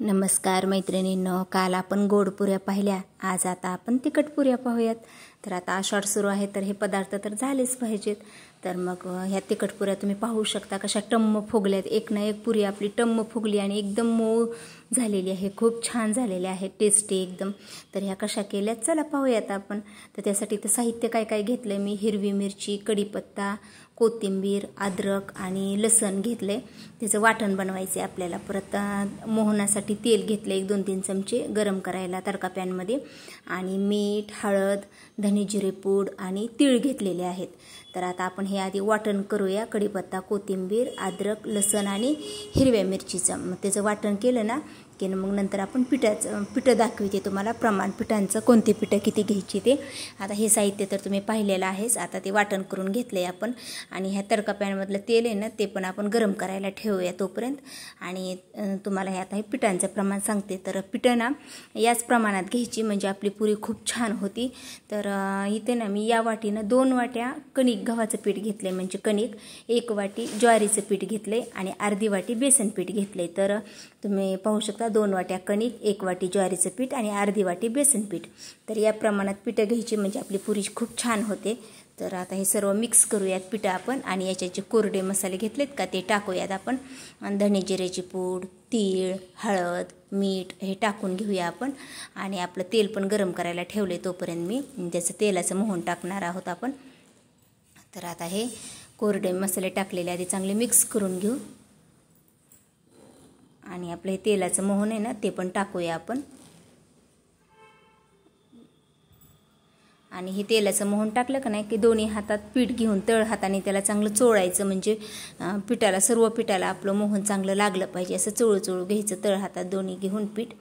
नमस्कार मैत्रिणींनो, काल आपण गोड पुऱ्या पाहिल्या. आज आता आपण तिखट पुऱ्या पाहूयात. तर आता आषाढ सुरू आहे, तर हे पदार्थ तर झालेच पाहिजेत. तर मग ह्या तिखट पुऱ्या तुम्ही पाहू शकता कशा टम्म फुगल्यात. एक ना एक पुरी आपली टम्म फुगली आणि एकदम मऊ झालेली आहे, खूप छान झालेली आहे, टेस्टी एकदम. तर ह्या कशा केल्यात चला पाहूयात आपण. तर त्यासाठी ते साहित्य काय काय घेतलं मी: हिरवी मिरची, कढीपत्ता, कोथिंबीर, अद्रक आणि लसण घेतले. त्याचं वाटण बनवायचे आपल्याला. परत मोहनासाठी तेल घेतलं 1-2-3 चमचे गरम करायला तडका पॅनमध्ये. आणि मीठ, हळद, धने जिरे पूड आणि तीळ घेतलेले आहेत. तर आता आपण हे आधी वाटण करूया. कढीपत्ता, कोथिंबीर, अद्रक, लसण आणि हिरव्या मिरचीचं. मग त्याचं वाटण केलं ना की मग नंतर आपण पिठं दाखवते तुम्हाला, प्रमाण पिठांचं, कोणती पिठं किती घ्यायची ते. आता हे साहित्य तर तुम्ही पाहिलेलं आहेच. आता ते वाटण करून घेतलं आहे आपण. आणि ह्या तडका पॅनमधलं तेल आहे ना, ते पण आपण गरम करायला ठेवूया तोपर्यंत. आणि तुम्हाला हे आता हे पिठांचं प्रमाण सांगते. तर पिठं ना याच प्रमाणात घ्यायची, म्हणजे आपली पुरी खूप छान होती. तर इथे ना मी या वाटीनं 2 वाट्या कणिक गव्हाचं पीठ घेतलं, म्हणजे कणिक. 1 वाटी ज्वारीचं पीठ घेतलं आणि अर्धी वाटी बेसन पीठ घेतले. तर तुम्ही पाहू शकता 2 वाट्या कणिक, 1 वाटी ज्वारीचं पीठ आणि अर्धी वाटी बेसन पीठ. तर या प्रमाणात पिठं घ्यायची, म्हणजे आपली पुरी खूप छान होते. तर आता हे सर्व मिक्स करूयात पिठं आपण. आणि याचे जे कोरडे मसाले घेतलेत का ते टाकूयात आपण. धणे जिऱ्याची पूड, तीळ, हळद, मीठ हे टाकून घेऊया आपण. आणि आपलं तेल पण गरम करायला ठेवले तोपर्यंत मी त्याचं तेलाचं मोहन टाकणार आहोत आपण. तर आता हे कोरडे मसाले टाकलेले आधी चांगले मिक्स करून घेऊ. आणि आपलं हे तेलाचं मोहन आहे ना ते पण टाकूया आपण. आणि हे तेलाचं मोहन टाकलं का नाही की दोन्ही हातात पीठ घेऊन तळ हाताने त्याला चांगलं चोळायचं, म्हणजे पिठाला, सर्व पिठाला आपलं मोहन चांगलं लागलं पाहिजे. असं चोळू घ्यायचं तळ हातात दोन्ही घेऊन पीठ,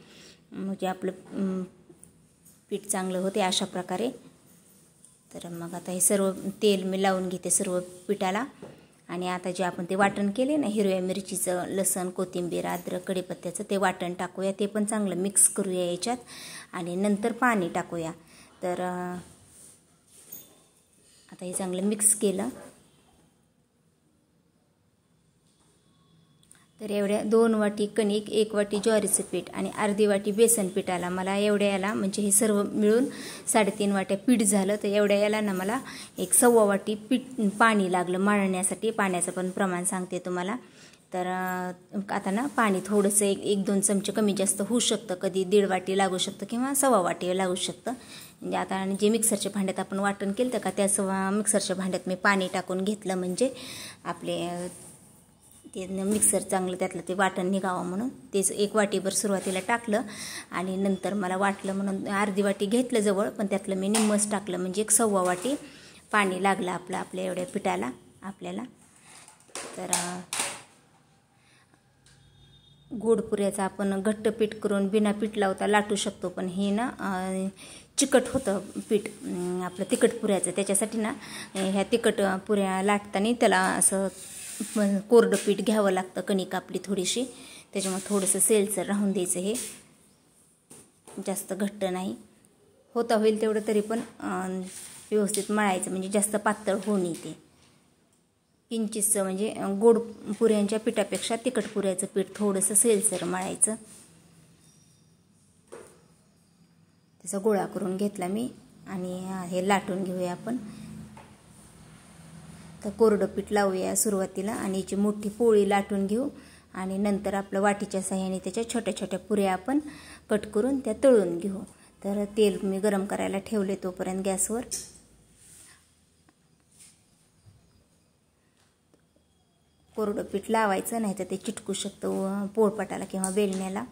म्हणजे आपलं पीठ चांगलं होते अशा प्रकारे. तर मग आता हे सर्व तेल मी लावून घेते सर्व पिठाला. आणि आता जे आपण ते वाटण केले ना, हिरव्या मिरचीचं, लसण, कोथिंबीर, अद्रक, कढीपत्त्याचं, ते वाटण टाकूया. ते पण चांगलं मिक्स करूया याच्यात. आणि नंतर पाणी टाकूया. तर आता हे चांगलं मिक्स केलं. तर एवढ्या 2 वाटी कणिक, 1 वाटी ज्वारीचं पीठ आणि अर्धी वाटी बेसन पीठाला मला एवढ्या याला, म्हणजे हे सर्व मिळून 3.5 वाट्या पीठ झालं. तर एवढ्या याला ना मला 1.25 वाटी पाणी लागलं मळण्यासाठी. पाण्याचं पण प्रमाण सांगते तुम्हाला. तर आता ना पाणी थोडंसं 1-2 चमचे कमी जास्त होऊ शकतं, कधी 1.5 वाटी लागू शकतं किंवा 1.25 वाटी लागू शकतं. म्हणजे आता जे मिक्सरच्या भांड्यात आपण वाटण केलं तर का त्याच मिक्सरच्या भांड्यात मी पाणी टाकून घेतलं, म्हणजे आपले ते मिक्सर चांगलं त्यातलं ते वाटण निघावं म्हणून. तेच 1 वाटीभर सुरुवातीला टाकलं. आणि नंतर मला वाटलं म्हणून अर्धी वाटी घेतलं जवळ, पण त्यातलं मी निम्मच टाकलं, म्हणजे 1.25 वाटी पाणी लागलं आपल्या एवढ्या पिठाला आपल्याला. तर गोड पुऱ्याचं आपण घट्ट पीठ करून बिना पीठ लावता लाटू शकतो, पण हे ना चिकट होतं पीठ आपलं तिखट पुऱ्याचं. त्याच्यासाठी ना ह्या तिखट पुऱ्या लाटताना त्याला असं कोरडं पीठ घ्यावं लागतं, कणिक आपली थोडीशी. त्याच्यामुळे थोडंसं सेलसर राहून द्यायचं, हे जास्त घट्ट नाही. होता होईल तेवढं तरी पण व्यवस्थित मळायचं, म्हणजे जास्त पातळ होऊ नये ते. किंचितचं म्हणजे गोड पुऱ्यांच्या पिठापेक्षा तिखट पुऱ्याचं पीठ थोडंसं सेलसर मळायचं. त्याचा गोळा करून घेतला मी. आणि हे लाटून घेऊया आपण. तर कोरडं पीठ लावूया सुरुवातीला आणि याची मोठी पोळी लाटून घेऊ. आणि नंतर आपलं वाटीच्या साह्याने त्याच्या छोट्या छोट्या पुऱ्या आपण कट करून त्या तळून घेऊ. तर तेल मी गरम करायला ठेवले तोपर्यंत गॅसवर. कोरडं पीठ लावायचं, नाही तर ते चिटकू शकतं पोळपाटाला किंवा बेलण्याला.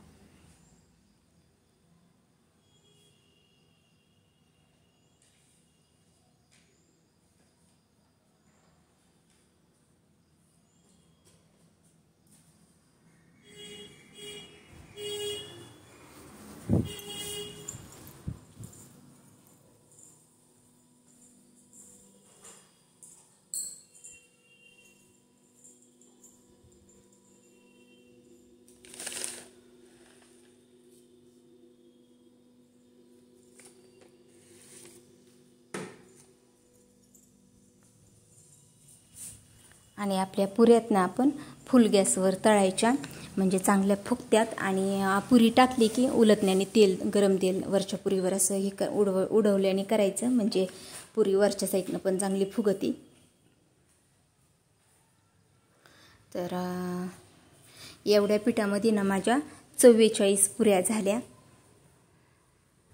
आणि आपल्या पुऱ्यात ना आपण फुल गॅसवर तळायच्या. म्हणजे चांगल्या फुगत्यात आणि पुरी टाकली की उलटण्याने तेल, गरम तेल वरच्या पुरीवर असं हे उडवल्याने करायचं, म्हणजे पुरी वरच्या साईडनं पण चांगली फुगती. तर एवढ्या पिठामध्ये ना माझ्या 44 पुऱ्या झाल्या.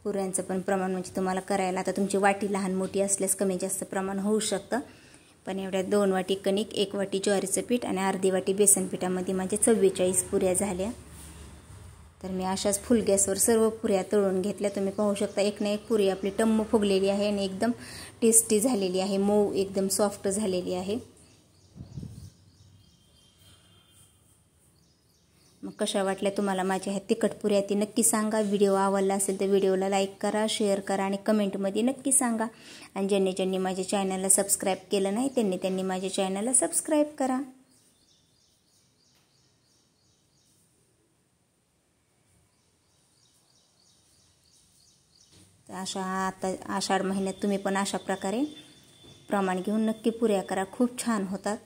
पुऱ्यांचं पण प्रमाण म्हणजे तुम्हाला करायला आता तुमची वाटी लहान मोठी असल्यास कमी जास्त प्रमाण होऊ शकतं. पण एवढ्या 2 वाटी कणिक, 1 वाटी ज्वारीचं पीठ आणि अर्धी वाटी बेसन पिठामध्ये माझे 44 पुऱ्या झाल्या. तर मी अशाच फुल गॅसवर सर्व पुऱ्या तळून घेतल्या. तुम्ही पाहू शकता एक ना एक पुरी आपली टम्म फुगलेली आहे आणि एकदम टेस्टी झालेली आहे, मऊ एकदम सॉफ्ट झालेली आहे. मग कशा वाटल्या तुम्हाला माझ्या ह्या तिखट पुऱ्या ती नक्की सांगा. व्हिडिओ आवडला असेल तर व्हिडिओला लाईक करा, शेअर करा आणि कमेंटमध्ये नक्की सांगा. आणि ज्यांनी माझ्या चॅनलला सबस्क्राईब केलं नाही त्यांनी माझ्या चॅनलला सबस्क्राईब करा. अशा आता आषाढ महिन्यात तुम्ही पण अशा प्रकारे प्रमाण घेऊन नक्की पुऱ्या करा, खूप छान होतात.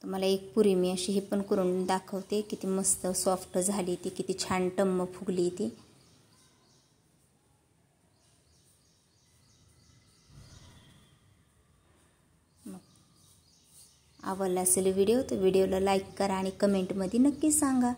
मला एक पुरी मी अशी ही पण करून दाखवते, किती मस्त सॉफ्ट झाली ती, किती छान टम्म फुगली ती. आवडला असेल व्हिडिओ तर व्हिडिओला लाईक करा आणि कमेंटमध्ये नक्की सांगा.